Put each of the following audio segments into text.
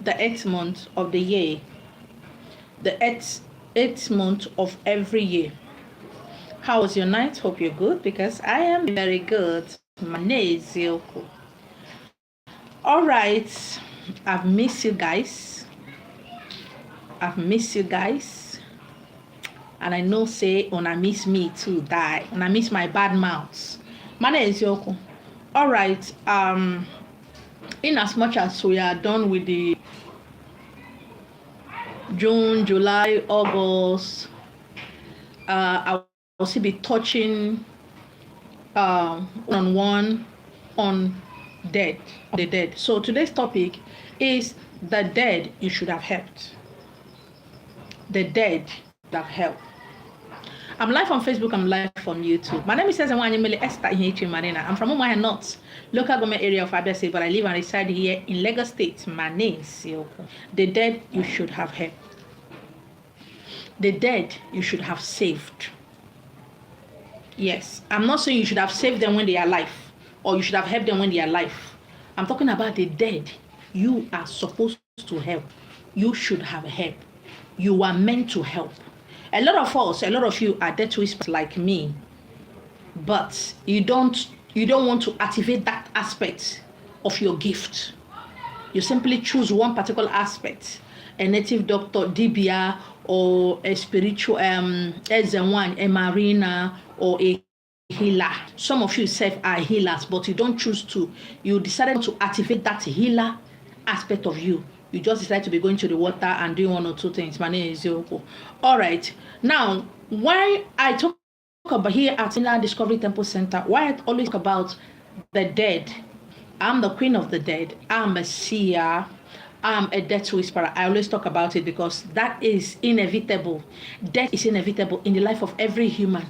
the 8th month of the year, the eighth month of every year. How was your night? Hope you're good, because I am very good. My name is Yoko. All right, I've missed you guys. And I know say una miss me too, die. And I miss my bad mouths. My name is Yoko. All right. In as much as we are done with the June, July, August, I will still be touching one-on-one on the dead. So today's topic is the dead you should have helped. The dead that help. I'm live on Facebook, I'm live on YouTube. My name is Esther Marina. I'm from Umuahia North, local government area of Abia State, but I live and reside here in Lagos State. My name is Yoko. The dead you should have helped. The dead you should have saved. Yes, I'm not saying you should have saved them when they are alive, or you should have helped them when they are alive. I'm talking about the dead you are supposed to help. You should have helped. You are meant to help. A lot of you are dead whispers like me, but you don't want to activate that aspect of your gift. You simply choose one particular aspect, a native doctor, DBA, or a spiritual a marina, or a healer. Some of you self are healers, but you don't choose to. You decided to activate that healer aspect of you. You just decide to be going to the water and doing one or two things. My name is Yoko. All right. Now, why I talk about here at Inland Discovery Temple Center, why I always talk about the dead. I'm the queen of the dead. I'm a seer. I'm a death whisperer. I always talk about it because that is inevitable. Death is inevitable in the life of every human.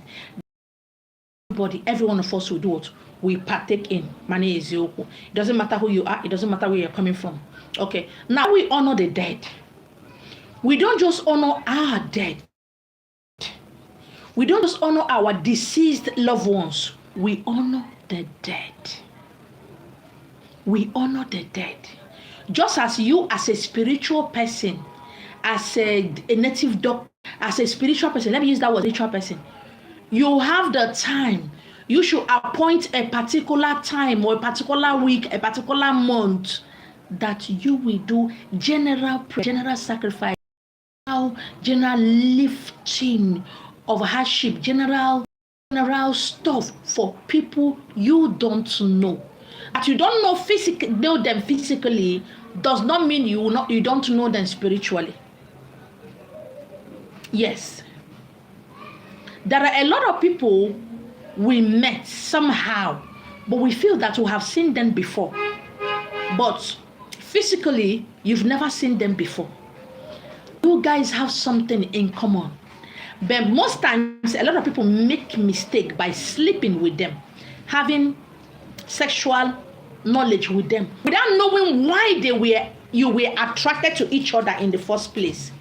Every one of us will do what we partake in. My name is Yoko. It doesn't matter who you are. It doesn't matter where you're coming from. Okay. Now we honor the dead. We don't just honor our dead. We don't just honor our deceased loved ones. We honor the dead. We honor the dead. Just as you, as a spiritual person, as a native doctor, as a spiritual person, let me use that word, spiritual person. You have the time. You should appoint a particular time or a particular week, a particular month that you will do general prayer, general sacrifice, general lifting of hardship, general stuff for people you don't know. That you don't know them physically does not mean you don't know them spiritually. Yes. There are a lot of people we met somehow, but we feel that we have seen them before. But physically, you've never seen them before. You guys have something in common. But most times, a lot of people make mistake by sleeping with them, having sexual knowledge with them, without knowing why you were attracted to each other in the first place.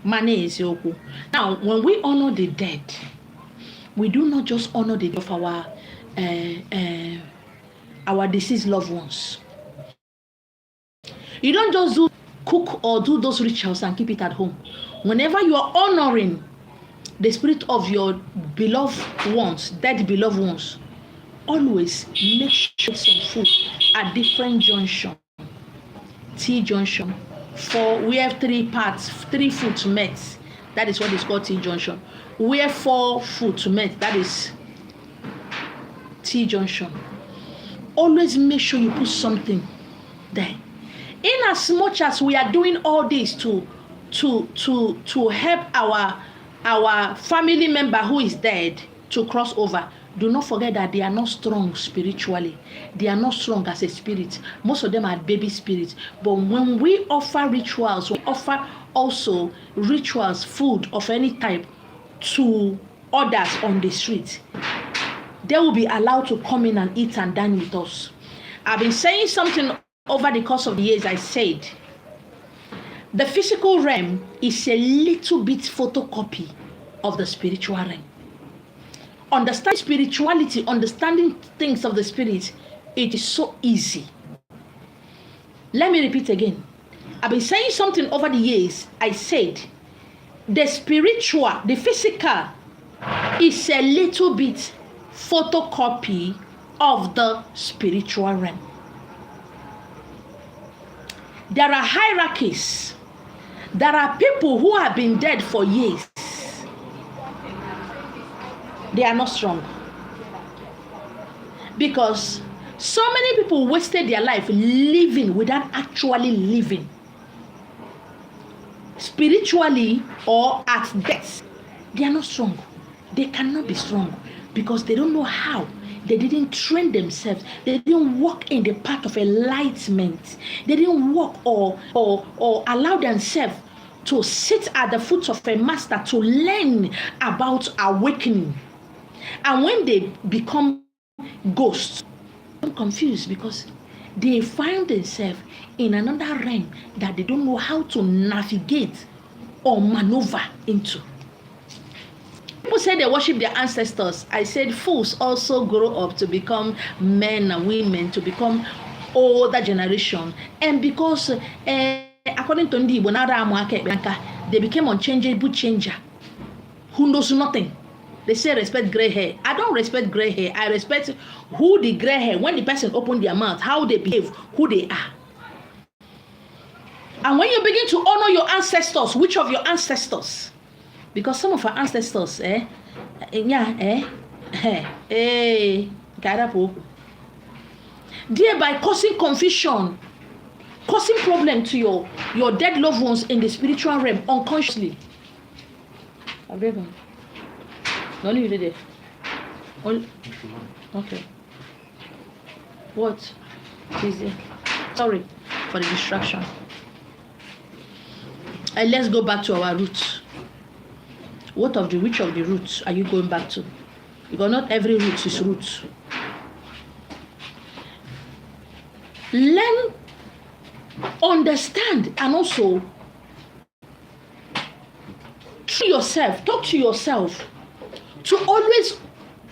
My name is Yoko. Now, when we honor the dead, we do not just honor the dead of our deceased loved ones. You don't just cook or do those rituals and keep it at home. Whenever you are honoring the spirit of your beloved ones, dead beloved ones, always make sure some food at different junction. T junction. We have 3 parts, 3 food to met. That is what is called T junction. We have 4 food to met. That is T junction. Always make sure you put something there. In as much as we are doing all this to help our family member who is dead to cross over, do not forget that they are not strong spiritually. They are not strong as a spirit. Most of them are baby spirits. But when we offer rituals, we offer also rituals, food of any type to others on the street, they will be allowed to come in and eat and dine with us. I've been saying something over the course of the years. I said the physical realm is a little bit photocopy of the spiritual realm. Understanding spirituality, understanding things of the spirit, it is so easy. Let me repeat again. I've been saying something over the years. I said the spiritual, the physical is a little bit photocopy of the spiritual realm. There are hierarchies. There are people who have been dead for years. They are not strong. Because so many people wasted their life living without actually living. Spiritually or at death. They are not strong. They cannot be strong because they don't know how. They didn't train themselves. They didn't walk in the path of enlightenment. They didn't walk or allow themselves to sit at the foot of a master to learn about awakening. And when they become ghosts, I'm confused because they find themselves in another realm that they don't know how to navigate or maneuver into. People say they worship their ancestors. I said fools also grow up to become men and women, to become older generation. And because according to Ndi, they became unchangeable changer who knows nothing. They say respect gray hair. I don't respect gray hair. I respect who the gray hair, when the person open their mouth, how they behave, who they are. And when you begin to honor your ancestors, which of your ancestors? Because some of our ancestors, thereby causing confusion, causing problem to your dead loved ones in the spiritual realm unconsciously. No, leave it there. Okay. What is it? Sorry for the distraction. And let's go back to our roots. Which of the roots are you going back to? Because not every root is root. Learn, understand, and also talk to yourself to always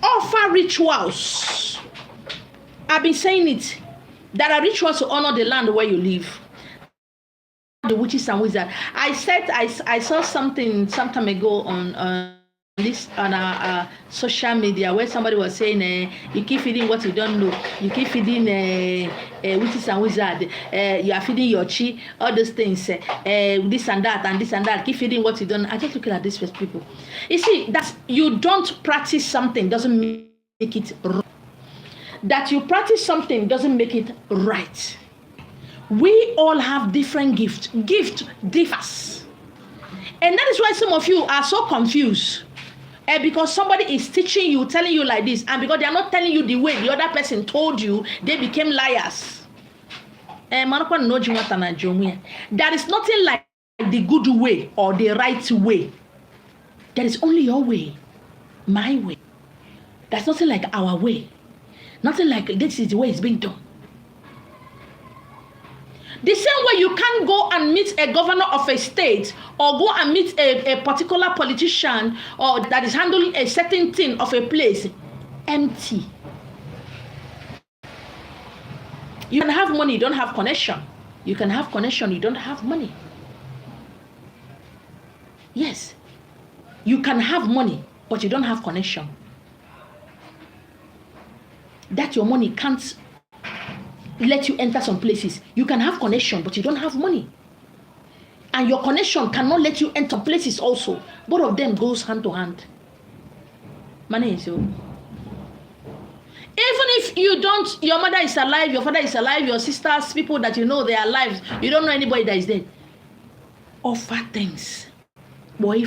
offer rituals. I've been saying it. There are rituals to honor the land where you live. The witches and wizards. I said I saw something some time ago on our social media where somebody was saying you keep feeding what you don't know. You keep feeding witches and wizards. You are feeding your chi, all those things. This and that and this and that. Keep feeding what you don't know. I just look at these first people. You see, that you don't practice something doesn't make it wrong. That you practice something doesn't make it right. We all have different gifts. Gift differs. And that is why some of you are so confused. Because somebody is teaching you, telling you like this, and because they are not telling you the way the other person told you, they became liars. There is nothing like the good way or the right way. There is only your way, my way. There's nothing like our way. Nothing like this is the way it's being done. The same way you can't go and meet a governor of a state or go and meet a particular politician or that is handling a certain thing of a place empty. You can have money, you don't have connection. You can have connection, you don't have money. Yes. You can have money, but you don't have connection. That your money can't let you enter some places. You can have connection, but you don't have money. And your connection cannot let you enter places also. Both of them goes hand to hand. Money is your. Even if you don't, your mother is alive, your father is alive, your sisters, people that you know they are alive, you don't know anybody that is dead. Offer things. Boy,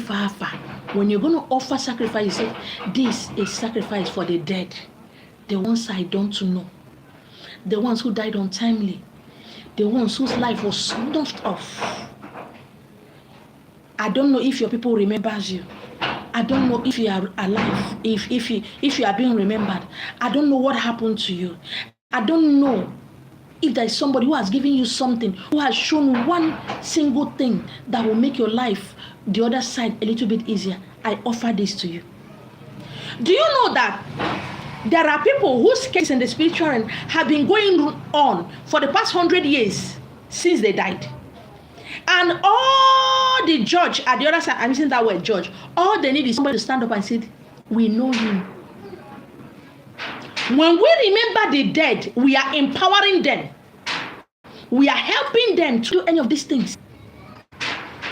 when you're going to offer sacrifice, you say, this is sacrifice for the dead. The ones I don't know. The ones who died untimely. The ones whose life was snuffed off. I don't know if your people remembers you. I don't know if you are alive, if you are being remembered. I don't know what happened to you. I don't know if there is somebody who has given you something, who has shown one single thing that will make your life, the other side, a little bit easier. I offer this to you. Do you know that there are people whose case in the spiritual realm have been going on for the past 100 years since they died? And all the judge at the other side, I'm using that word judge, all they need is somebody to stand up and say, we know him. When we remember the dead, we are empowering them. We are helping them to do any of these things.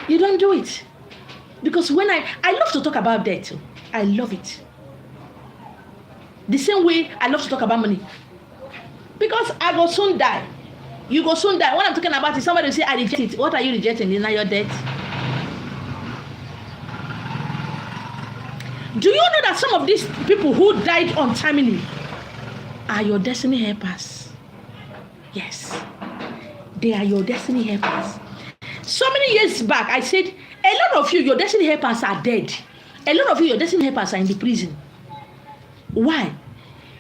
You don't do it. Because when I love to talk about death. I love it. The same way I love to talk about money. Because I go soon die. You go soon die. What I'm talking about is somebody will say, I reject it. What are you rejecting? Is not your death. Do you know that some of these people who died untimely are your destiny helpers? Yes. They are your destiny helpers. So many years back, I said, a lot of you, your destiny helpers are dead. A lot of you, your destiny helpers are in the prison. Why?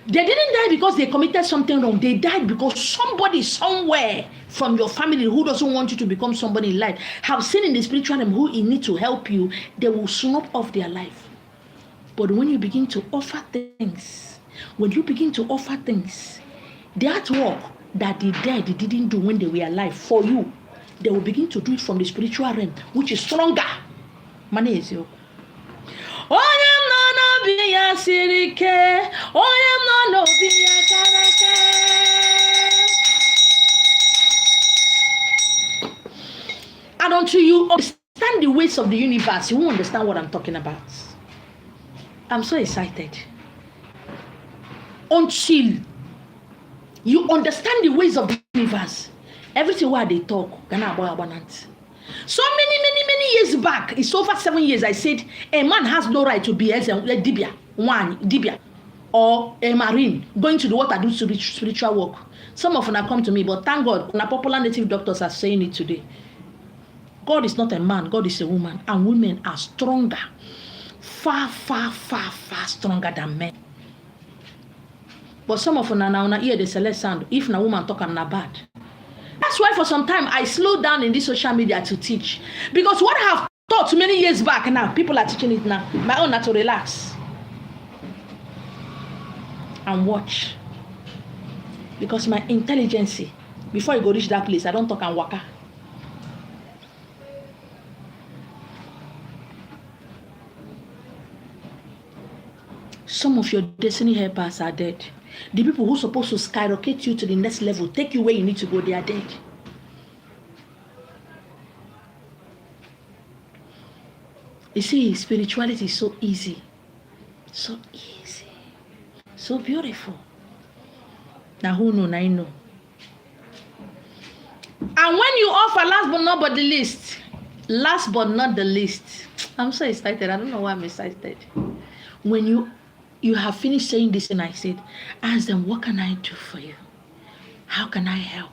They didn't die because they committed something wrong. They died because somebody somewhere from your family who doesn't want you to become somebody in life have seen in the spiritual realm who need to help you. They will snap off their life. But when you begin to offer things, that work that the dead didn't do when they were alive for you, they will begin to do it from the spiritual realm, which is stronger. Money is you. And until you understand the ways of the universe, you won't understand what I'm talking about. I'm so excited. Until you understand the ways of the universe, everything where they talk, so many years back, it's over 7 years, I said a man has no right to be a dibia or a marine going to the water do spiritual work. Some of them come to me, but thank God, popular native doctors are saying it today. God is not a man, God is a woman, and women are stronger, far stronger than men. But some of them now hear the select sound. If na woman talk, I'm not bad. That's why for some time I slowed down in this social media to teach. Because what I have taught many years back now, people are teaching it now. My own not to relax and watch. Because my intelligence, before you go reach that place, I don't talk and waka. Some of your destiny helpers are dead. The people who are supposed to skyrocket you to the next level, take you where you need to go, they are dead. You see, spirituality is so easy. So easy. So beautiful. Now who know, now you know. And when you offer last but not the least, I'm so excited. I don't know why I'm excited. When you have finished saying this and I said, ask them, what can I do for you? How can I help?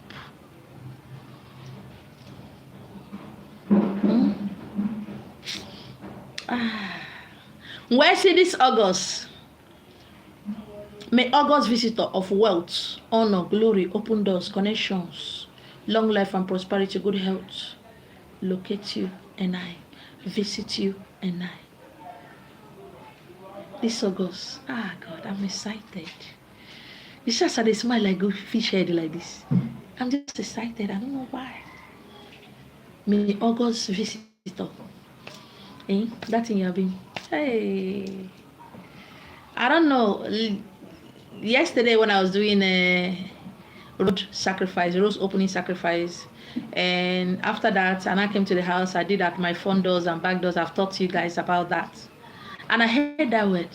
Where see this August? May August visitor of wealth, honor, glory, open doors, connections, long life and prosperity, good health, locate you and I, visit you and I. This August, God, I'm excited. It's just that they smile like good fish head like this. I'm just excited. I don't know why. May August visitor. That thing you have been. Hey. I don't know. Yesterday when I was doing a road opening sacrifice, and after that, and I came to the house, I did at my front doors and back doors. I've talked to you guys about that. And I heard that word.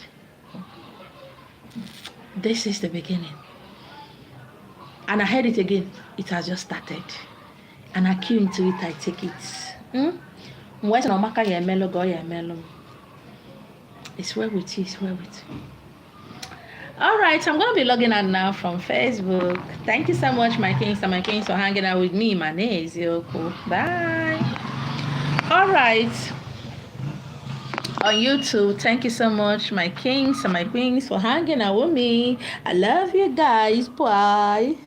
This is the beginning. And I heard it again. It has just started. And I cue into it, I take it. It's well with you, it's well with you. All right, I'm going to be logging out now from Facebook. Thank you so much, my kings and my queens, for hanging out with me. My name is Yoko. Bye. All right. On YouTube, thank you so much, my kings and my queens, for hanging out with me. I love you guys. Bye.